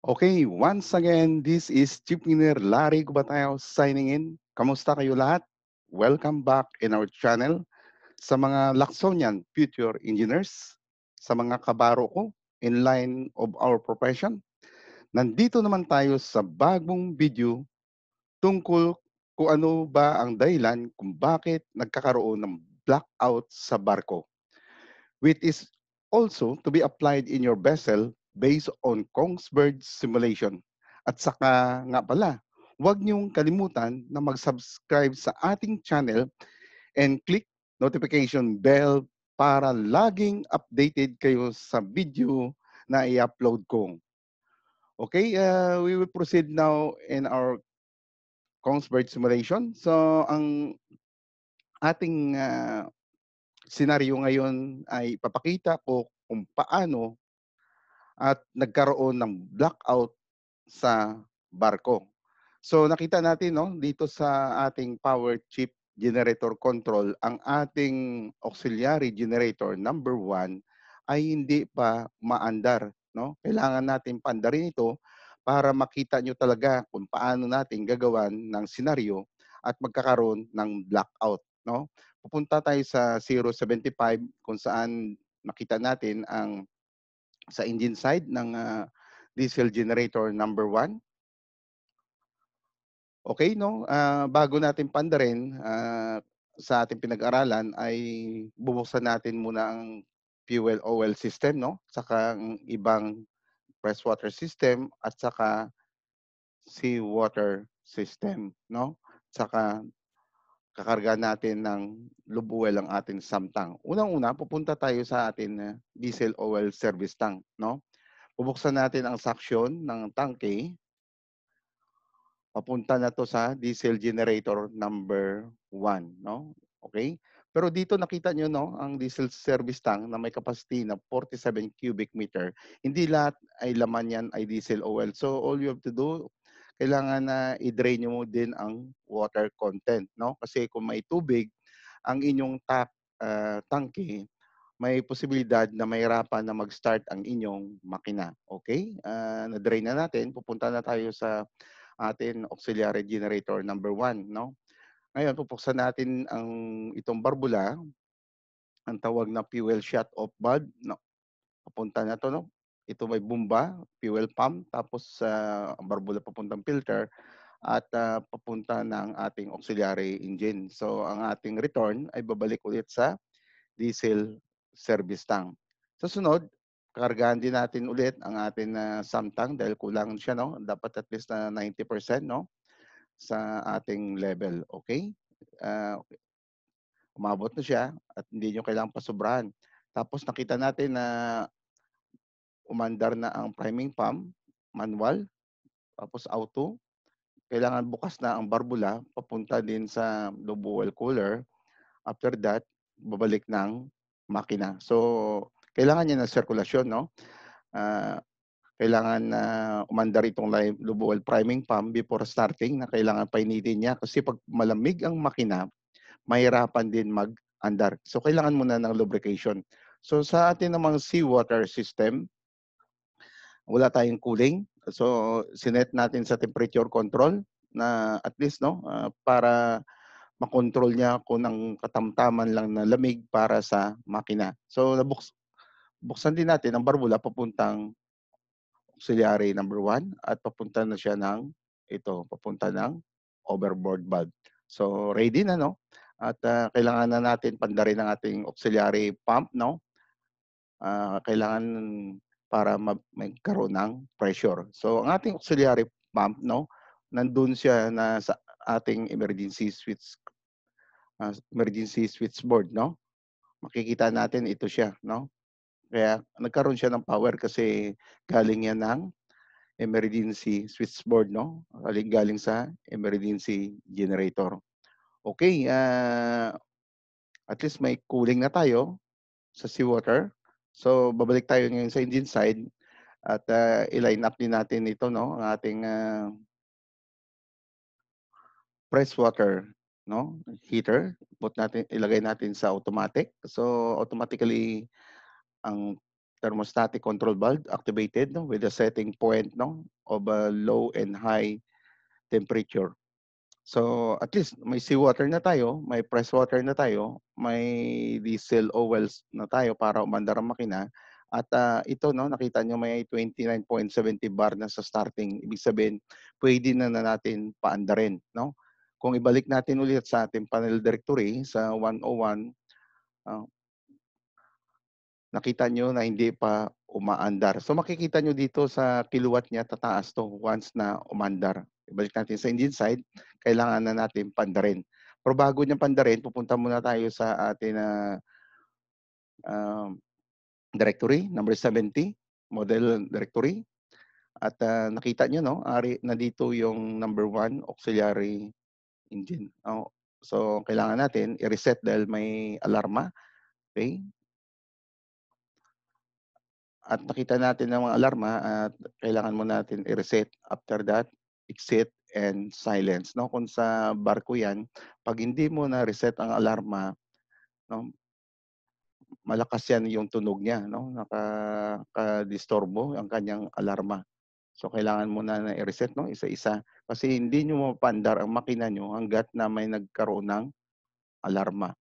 Okay, once again, this is Chief Engineer Larry Gubatao signing in. Kamusta kayo lahat? Welcome back in our channel sa mga Laksonian future engineers, sa mga kabaro ko in line of our profession. Nandito naman tayo sa bagong video tungkol kung ano ba ang dahilan kung bakit nagkakaroon ng blackout sa barko, which is also to be applied in your vessel based on Kongsberg simulation. At saka nga pala, huwag niyong kalimutan na mag-subscribe sa ating channel and click notification bell para laging updated kayo sa video na i-upload ko. Okay, we will proceed now in our Kongsberg simulation. So, ang ating senaryo ngayon ay papakita ko kung paano at nagkaroon ng blackout sa barko. So nakita natin no dito sa ating power chip generator control, ang ating auxiliary generator number 1 ay hindi pa maandar, no? Kailangan natin paandarin ito para makita nyo talaga kung paano natin gagawan ng senaryo at magkakaroon ng blackout, no? Pupunta tayo sa 075 kung saan makita natin ang sa engine side ng diesel generator number 1. Okay, no? Bago natin pandarin sa ating pinag-aralan ay bubuksan natin muna ang fuel oil system, no? Saka ang ibang freshwater system at saka seawater system, no? Saka kakarga natin ng lube oil ang ating samtang. Unang-una, pupunta tayo sa ating diesel oil service tank, no? Bubuksan natin ang suction ng tangke. Papunta na 'to sa diesel generator number 1, no? Okay. Pero dito nakita niyo 'no, ang diesel service tank na may capacity na 47 cubic meter, hindi lahat ay laman yan ay diesel oil. So all you have to do, kailangan na i-drain niyo mo din ang water content, no? Kasi kung may tubig ang inyong tangke, may posibilidad na mahirapan na mag-start ang inyong makina. Okay? Na-drain na natin, pupunta na tayo sa atin auxiliary generator number 1, no? Ngayon pupuksan natin ang itong barbula, ang tawag na fuel shut off valve, no? Papunta na 'to, no? Ito may bomba, fuel pump, tapos ang barbula papuntang filter at papunta ng ating auxiliary engine. So ang ating return ay babalik ulit sa diesel service tank. Sa sunod, kakargahan din natin ulit ang ating sump tank dahil kulang siya, no? Dapat at least na 90%, no? Sa ating level, okay? Okay. Umabot na siya at hindi nyo kailangang pasobrahan. Tapos nakita natin na umandar na ang priming pump, manual, tapos auto. Kailangan bukas na ang barbula papunta din sa lube oil cooler. After that, babalik ng makina. So, kailangan niya ng sirkulasyon, no? Ah, kailangan na umandar itong lube oil priming pump before starting na kailangan painitin niya kasi pag malamig ang makina, mahirapan din mag-andar. So, kailangan muna ng lubrication. So, sa atin namang seawater system, wala tayong cooling. So, sinet natin sa temperature control na at least, no, para makontrol niya kung ang katamtaman lang na lamig para sa makina. So, buksan din natin ang barbula papuntang auxiliary number 1 at papunta na siya ng papunta ng overboard valve. So, ready na, no? At kailangan na natin pandarin ang ating auxiliary pump, no? Kailangan para magkaroon ng pressure. So, ang ating auxiliary pump, no? Nandun siya na sa ating emergency switchboard, no? Makikita natin ito siya, no? Kaya nagkaroon siya ng power kasi galing yan ng emergency switchboard, no? Galing sa emergency generator. Okay, at least may cooling na tayo sa seawater. So, babalik tayo ngayon sa engine side at i-line up din natin ito, no? Ang ating freshwater, no? Heater. Ilagay natin sa automatic. So, automatically, ang thermostatic control valve activated, no, with a setting point, no, of a low and high temperature. So at least may seawater na tayo, may press water na tayo, may diesel oils na tayo para umandar ang makina. At ito, no, nakita nyo may 29.70 bar na sa starting. Ibig sabihin, pwede na natin paandarin. No? Kung ibalik natin ulit sa ating panel directory sa 101, ah, nakita nyo na hindi pa umaandar. So makikita nyo dito sa kilowatt niya, tataas to once na umandar. Ibalik natin sa engine side, kailangan na natin pandarin. Pero bago niya pandarin, pupunta muna tayo sa ating um, directory, number 70, model directory. At nakita nyo, no, ari na dito yung number 1, auxiliary engine. Oh, so kailangan natin i-reset dahil may alarma. Okay? At nakita natin ang mga alarma at kailangan mo natin i-reset. After that, exit and silence. No? Kung sa barko yan, pag hindi mo na-reset ang alarma, no, malakas yan yung tunog niya. No? Nakaka-disturbo ang kanyang alarma. So kailangan mo na i-reset, no, isa-isa. Kasi hindi nyo mapandar ang makina nyo hanggat na may nagkaroon ng alarma.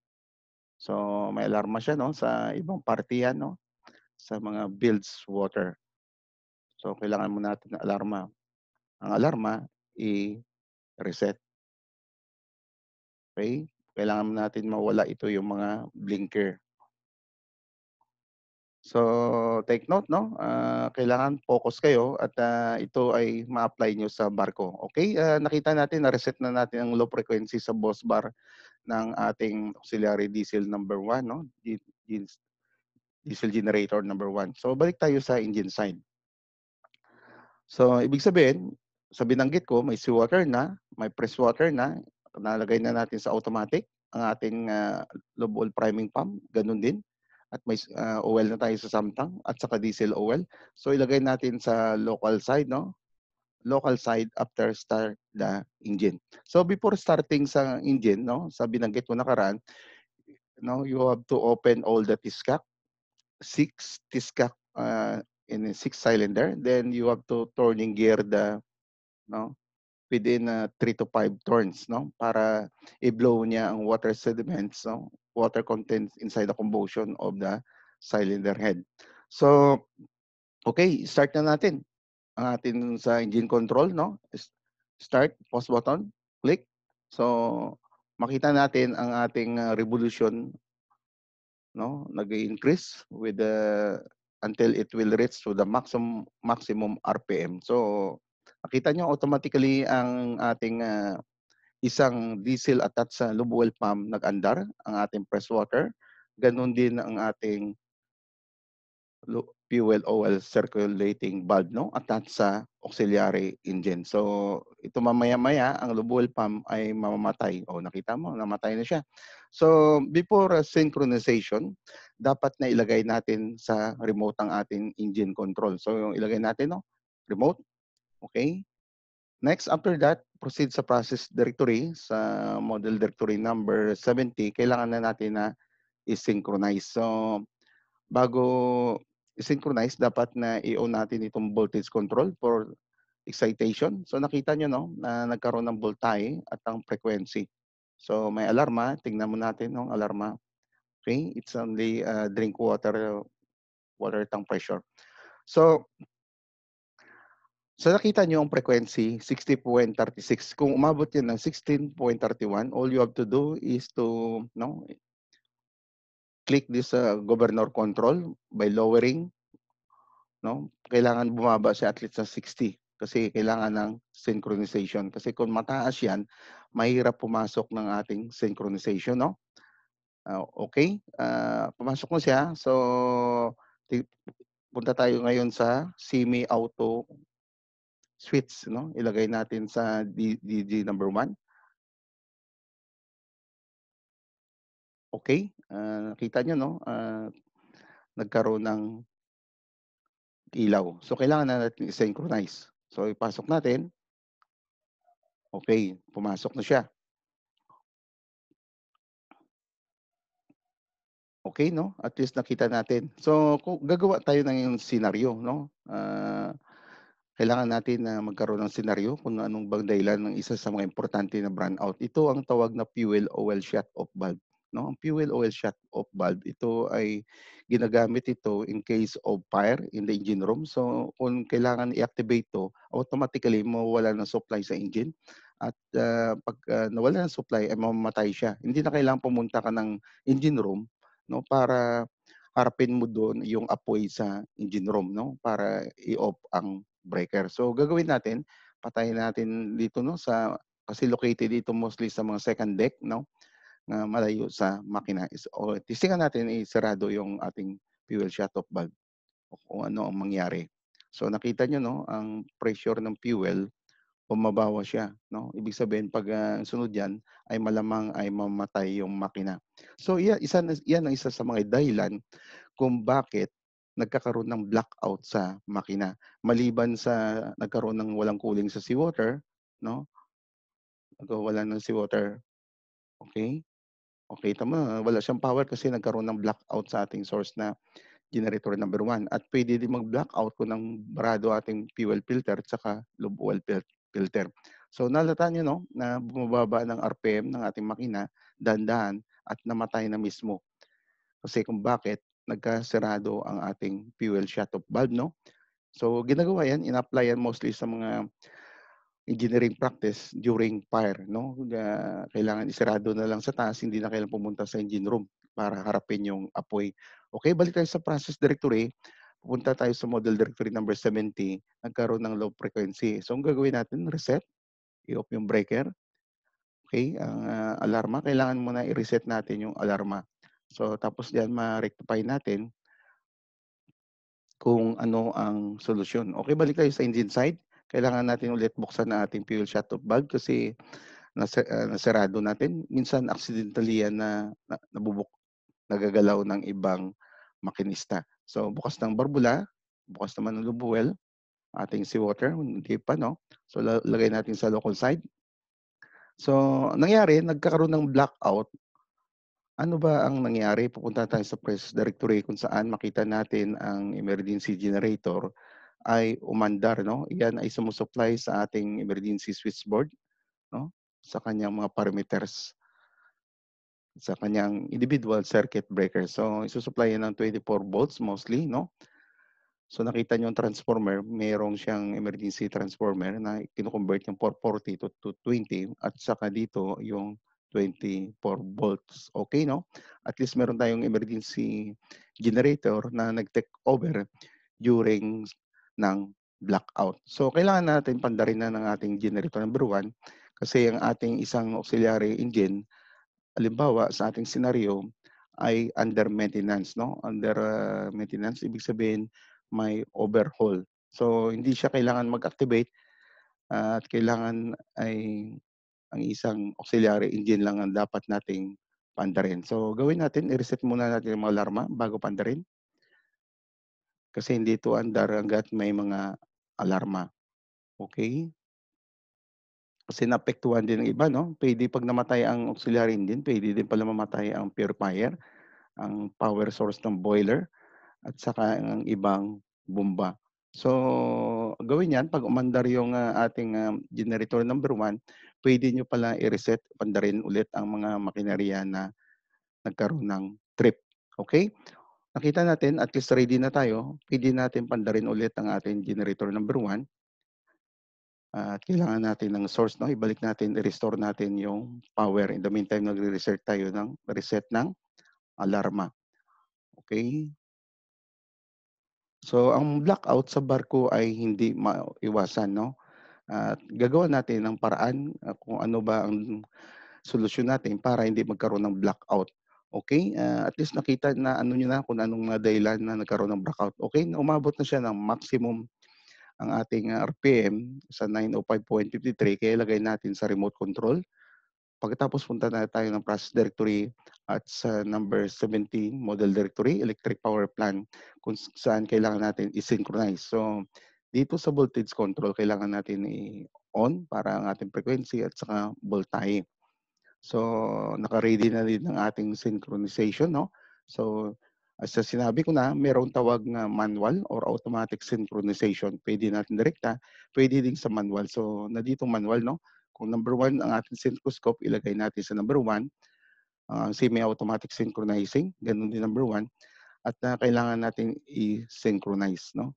So may alarma siya, no, sa ibang parte yan, no, sa mga bilge water. So kailangan mo natin ng alarma. Ang alarma, i-reset. Okay? Kailangan natin mawala ito yung mga blinker. So, take note, no? Kailangan focus kayo at ito ay ma-apply nyo sa barko. Okay? Nakita natin, na-reset na natin ang low frequency sa bus bar ng ating auxiliary diesel number 1, no? Diesel generator number 1. So, balik tayo sa engine side. So, ibig sabihin, sa binanggit ko, may seawater na, may press water na, nalagay na natin sa automatic ang ating lobe oil priming pump, ganun din. At may oil na tayo sa Samtang at saka diesel oil. So, ilagay natin sa local side, no? Local side after start the engine. So, before starting sa engine, no, sa binanggit ko nakaraan, no, you have to open all the tiskak, 6 tiskak in a 6 cylinder. Then you have to turning gear the, no, within 3 to 5 turns, no, para i-blow niya ang water sediments, no, water content inside the combustion of the cylinder head. So, okay, start na natin ang atin sa engine control, no. Start, pause button, click. So, makita natin ang ating revolution, no, nag-increase with the until it will reach to the maximum RPM. So, nakita nyo automatically ang ating isang diesel attached sa lube oil pump nag-andar, ang ating press water. Ganun din ang ating fuel oil circulating valve, no, attached sa auxiliary engine. So ito mamaya-maya ang lube oil pump ay mamamatay. O nakita mo, namatay na siya. So before synchronization, dapat na ilagay natin sa remote ang ating engine control. So yung ilagay natin, no, remote. Okay? Next, after that, proceed sa process directory sa model directory number 70. Kailangan na natin na i-synchronize. So bago i-synchronize, dapat na i-on natin itong voltage control for excitation. So nakita nyo, no, na nagkaroon ng voltahe at ang frequency. So may alarma, tingnan mo natin ang alarma. Okay, it's only drink water, water tank pressure. So nakita nyo ang frequency, 60.36. Kung umabot yan ng 16.31, all you have to do is to, no, click this governor control by lowering, no? Kailangan bumaba siya at least sa 60 kasi kailangan ng synchronization. Kasi kung mataas yan, mahirap pumasok ng ating synchronization, no? Okay, pumasok na siya. So, punta tayo ngayon sa semi-auto switch, no? Ilagay natin sa DG number 1. Okay, nakita nyo, no? Nagkaroon ng ilaw. So, kailangan na natin i-synchronize. So, ipasok natin. Okay, pumasok na siya. Okay, 'no? At least nakita natin. So, kung gagawa tayo ng senaryo, 'no? Kailangan natin na magkaroon ng senaryo kung anong bang dahilan ng isa sa mga importante na brownout. Ito ang tawag na fuel oil shut-off valve, 'no? Ang fuel oil shut-off valve, ito ay ginagamit ito in case of fire in the engine room. So, kung kailangan i-activate 'to, automatically mawawalan ng supply sa engine at, pagka nawalan ng supply ay mamamatay siya. Hindi na kailangang pumunta ka ng engine room, 'no, para harapin mo doon yung apoy sa engine room, 'no, para i-off ang breaker. So gagawin natin, patayin natin dito, 'no, kasi located dito mostly sa mga second deck, 'no, na malayo sa makina o testingan natin isarado yung ating fuel shutoff valve o kung ano ang mangyari. So nakita niyo, 'no, ang pressure ng fuel bumabawas siya, 'no. Ibig sabihin 'pag, sunod yan ay malamang ay mamamatay yung makina. So yan ang isa sa mga dahilan kung bakit nagkakaroon ng blackout sa makina. Maliban sa nagkaroon ng walang cooling sa seawater, 'no, nagkawalan ng seawater, okey. Okey, tama wala siyang power kasi nagkaroon ng blackout sa ating source na generator number 1 at puwede din mag-blackout kung ng barado ating fuel filter at saka lube oil filter. So nahalata niyo, 'no, na bumababa ng RPM ng ating makina dahan-dahan at namatay na mismo. Kasi kung bakit nagkasirado ang ating fuel shutoff valve, 'no. So ginagawa 'yan, ina-apply 'yan mostly sa mga engineering practice during fire, 'no. Kailangan isarado na lang sa taas, hindi na kailangang pumunta sa engine room para harapin yung apoy. Okay, balik tayo sa process directory. Pupunta tayo sa model directory number 70, nagkaroon ng low frequency. So ang gagawin natin, reset, i-off yung breaker, okay. Ang, alarma, kailangan muna i-reset natin yung alarma. So tapos diyan ma-rectify natin kung ano ang solusyon. Okay, balik tayo sa engine side. Kailangan natin ulit buksan ang ating fuel shutoff valve kasi nasarado natin. Minsan accidentally yan na nagagalaw ng ibang makinista. So bukas ng barbula, bukas naman ng lube well, ating seawater, hindi pa, 'no. So lagay natin sa local side. So nangyari nagkakaroon ng blackout. Ano ba ang nangyari? Pupunta tayo sa process directory kung saan makita natin ang emergency generator ay umandar, 'no. Iyan ay sumu-supply sa ating emergency switchboard, 'no, sa kanyang mga parameters, sa kanyang individual circuit breaker. So isu-supply yan ng 24 volts mostly, 'no. So nakita niyo ang transformer, merong siyang emergency transformer na kino-convert yung 440 to 20 at saka dito yung 24 volts, okay, 'no. At least meron tayong emergency generator na nag-take over during ng blackout. So kailangan natin pandarin na ng ating generator number 1 kasi ang ating isang auxiliary engine, halimbawa sa ating senaryo ay under maintenance, 'no, under, maintenance ibig sabihin may overhaul. So hindi siya kailangan mag-activate at kailangan ay ang isang auxiliary engine lang ang dapat nating paandarin. So gawin natin, i-reset muna natin yung mga alarma bago paandarin. Kasi hindi ito andar hangga't may mga alarma, okey? Kasi naapektuhan din ng iba, 'no? Puwede 'pag namatay ang auxiliary engine, puwede din pala mamatay ang purifier, ang power source ng boiler at saka ang ibang bomba. So, gawin 'yan 'pag umandar yung, ating, generator number 1, puwede niyo pala i-reset, paandarin ulit ang mga makinarya na nagkaroon ng trip, okey? Nakita natin at least ready na tayo, puwede natin paandarin ulit ang ating generator number 1 at kailangan natin ng source, 'no, ibalik natin, i-restore natin yung power. In the meantime, nagre-reset tayo ng reset ng alarma, okey? So, ang blackout sa barko ay hindi maiwasan, 'no, at gagawa natin ng paraan, kung ano ba ang solusyon natin para hindi magkaroon ng blackout, okey? At least nakita na ano niyo na kung anong mga dahilan na nagkaroon ng blackout, okey? Umabot na siya ng maximum ang ating, RPM sa 905.53 kaya ilagay natin sa remote control. Pagkatapos punta na tayo ng process directory at sa number 17 model directory, electric power plant, kung saan kailangan natin i-synchronize. So, dito sa voltage control kailangan natin i-on para ang ating frequency at saka voltahe. So, naka-ready na din ang ating synchronization, 'no. So, sa sinabi ko na, merong tawag na manual or automatic synchronization. Pwede natin direkta, pwede din sa manual. So, na dito manual, no? Kung number 1 ang ating synchronoscope, ilagay natin sa number 1, semi-automatic synchronizing, ganun din number 1, at kailangan natin i-synchronize, no?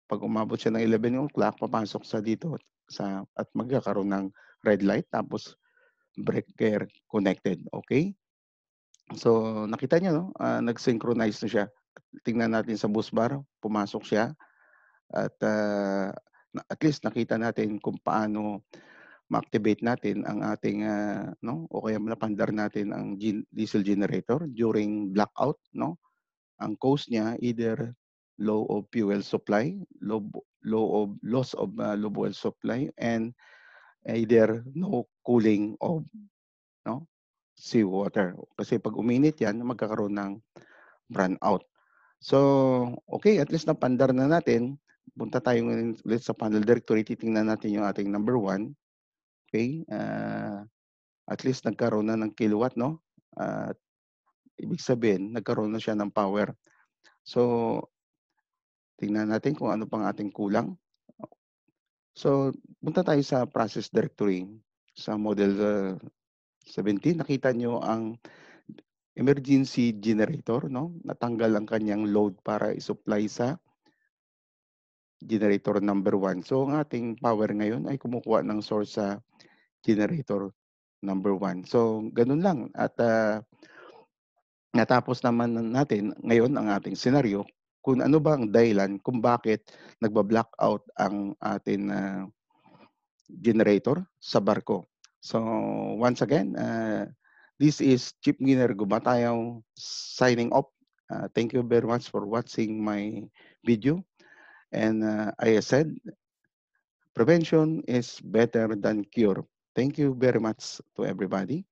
Pag umabot siya ng 11 o'clock, papasok sa dito at magkakaroon ng red light, tapos breaker connected, okay? So, nakita niyo 'no, nag-synchronize na siya. Tingnan natin sa bus bar, pumasok siya at, at least nakita natin kung paano ma-activate natin ang ating, 'no, o kaya napandar natin ang diesel generator during blackout 'no. Ang cause niya either low of fuel supply, loss of, low fuel supply, and either no cooling of 'no, seawater. Kasi 'pag uminit 'yan, magkakaroon ng brownout. So, okay, at least napandar na natin. Punta tayo ngayon ulit sa panel directory, titingnan natin yung ating number 1. Okay, at least nagkaroon na ng kilowatt 'no, at ibig sabihin nagkaroon na siya ng power. So, tingnan natin kung ano pang ating kulang. So, punta tayo sa process directory. Sa model, 17, nakita niyo ang emergency generator 'no, natanggal ang kanyang load para i-supply sa generator number 1. So, ang ating power ngayon ay kumukuha ng source sa generator number 1. So, gano'n lang at, natapos naman natin ngayon ang ating senaryo kung ano ba ang dahilan kung bakit nagba-blackout ang ating, generator sa barko. So, once again, this is Chief Engineer Gumatayaw signing off. Thank you very much for watching my video. And I said, prevention is better than cure. Thank you very much to everybody.